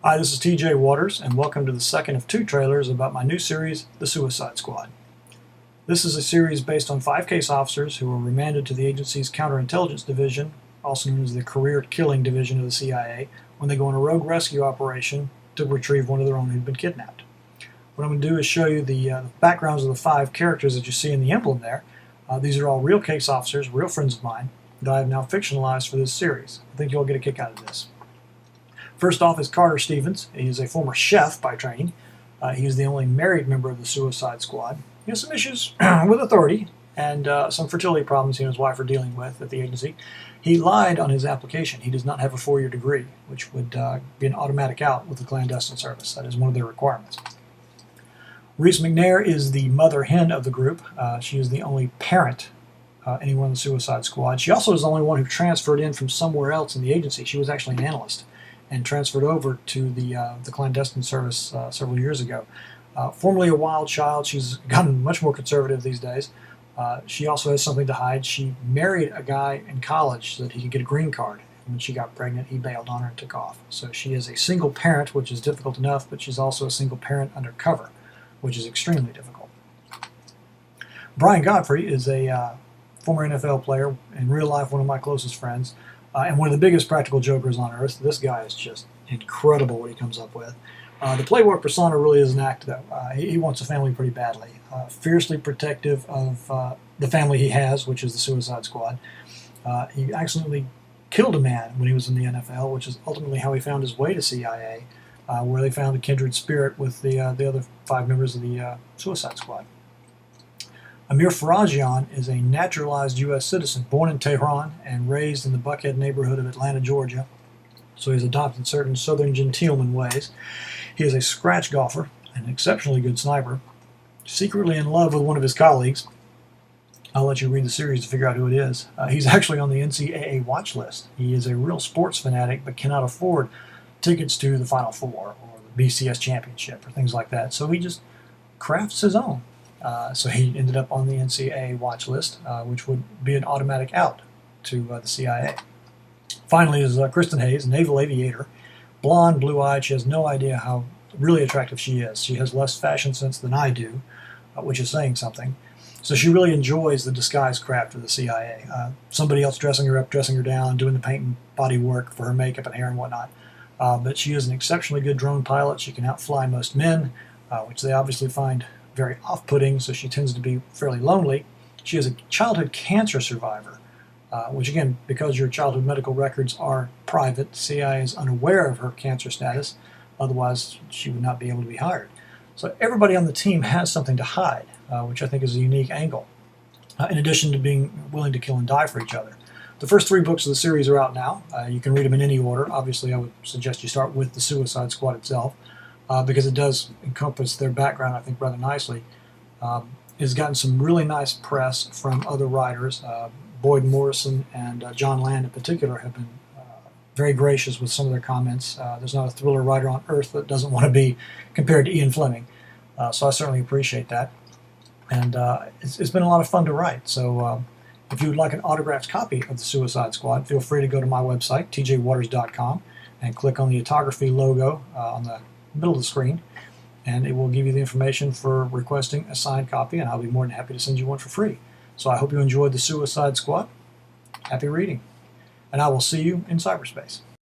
Hi, this is TJ Waters, and welcome to the second of two trailers about my new series, The Suicide Squad. This is a series based on 5 case officers who were remanded to the agency's Counterintelligence Division, also known as the Career Killing Division of the CIA, when they go on a rogue rescue operation to retrieve one of their own who'd been kidnapped. What I'm going to do is show you the backgrounds of the 5 characters that you see in the emblem there. These are all real case officers, real friends of mine, that I have now fictionalized for this series. I think you'll get a kick out of this. First off is Carter Stevens. He is a former chef by training. He is the only married member of the Suicide Squad. He has some issues with authority and some fertility problems he and his wife are dealing with at the agency. He lied on his application. He does not have a 4-year degree, which would be an automatic out with the clandestine service. That is one of their requirements. Reese McNair is the mother hen of the group. She is the only parent anywhere in the Suicide Squad. She also is the only one who transferred in from somewhere else in the agency. She was actually an analyst and transferred over to the clandestine service several years ago. Formerly a wild child, she's gotten much more conservative these days. She also has something to hide. She married a guy in college so that he could get a green card. And when she got pregnant, he bailed on her and took off. So she is a single parent, which is difficult enough, but she's also a single parent undercover, which is extremely difficult. Brian Godfrey is a former NFL player, in real life one of my closest friends, and one of the biggest practical jokers on earth. This guy is just incredible what he comes up with. The Playboy persona really is an act, though. He wants a family pretty badly. Fiercely protective of the family he has, which is the Suicide Squad. He accidentally killed a man when he was in the NFL, which is ultimately how he found his way to CIA, where they found a kindred spirit with the other 5 members of the Suicide Squad. Amir Farajian is a naturalized U.S. citizen, born in Tehran and raised in the Buckhead neighborhood of Atlanta, Georgia. So he's adopted certain southern gentleman ways. He is a scratch golfer, an exceptionally good sniper, secretly in love with one of his colleagues. I'll let you read the series to figure out who it is. He's actually on the NCAA watch list. He is a real sports fanatic, but cannot afford tickets to the Final Four or the BCS Championship or things like that. So he just crafts his own. So he ended up on the NCAA watch list, which would be an automatic out to the CIA. Finally is Kristen Hayes, a naval aviator, blonde, blue-eyed. She has no idea how really attractive she is. She has less fashion sense than I do, which is saying something. So she really enjoys the disguise craft of the CIA. Somebody else dressing her up, dressing her down, doing the paint and body work for her makeup and hair and whatnot. But she is an exceptionally good drone pilot. She can outfly most men, which they obviously find very off-putting, so she tends to be fairly lonely. She is a childhood cancer survivor, which again, because your childhood medical records are private, CIA is unaware of her cancer status, otherwise she would not be able to be hired. So everybody on the team has something to hide, which I think is a unique angle, in addition to being willing to kill and die for each other. The first 3 books of the series are out now. You can read them in any order. Obviously, I would suggest you start with the Suicide Squad itself, because it does encompass their background, I think, rather nicely. It has gotten some really nice press from other writers. Boyd Morrison and John Land in particular have been very gracious with some of their comments. There's not a thriller writer on earth that doesn't want to be compared to Ian Fleming, so I certainly appreciate that. And it's been a lot of fun to write. So if you would like an autographed copy of the Suicide Squad, feel free to go to my website, tjwaters.com, and click on the autography logo on the middle of the screen, and it will give you the information for requesting a signed copy, and I'll be more than happy to send you one for free. So I hope you enjoyed the Suicide Squad. Happy reading, and I will see you in cyberspace.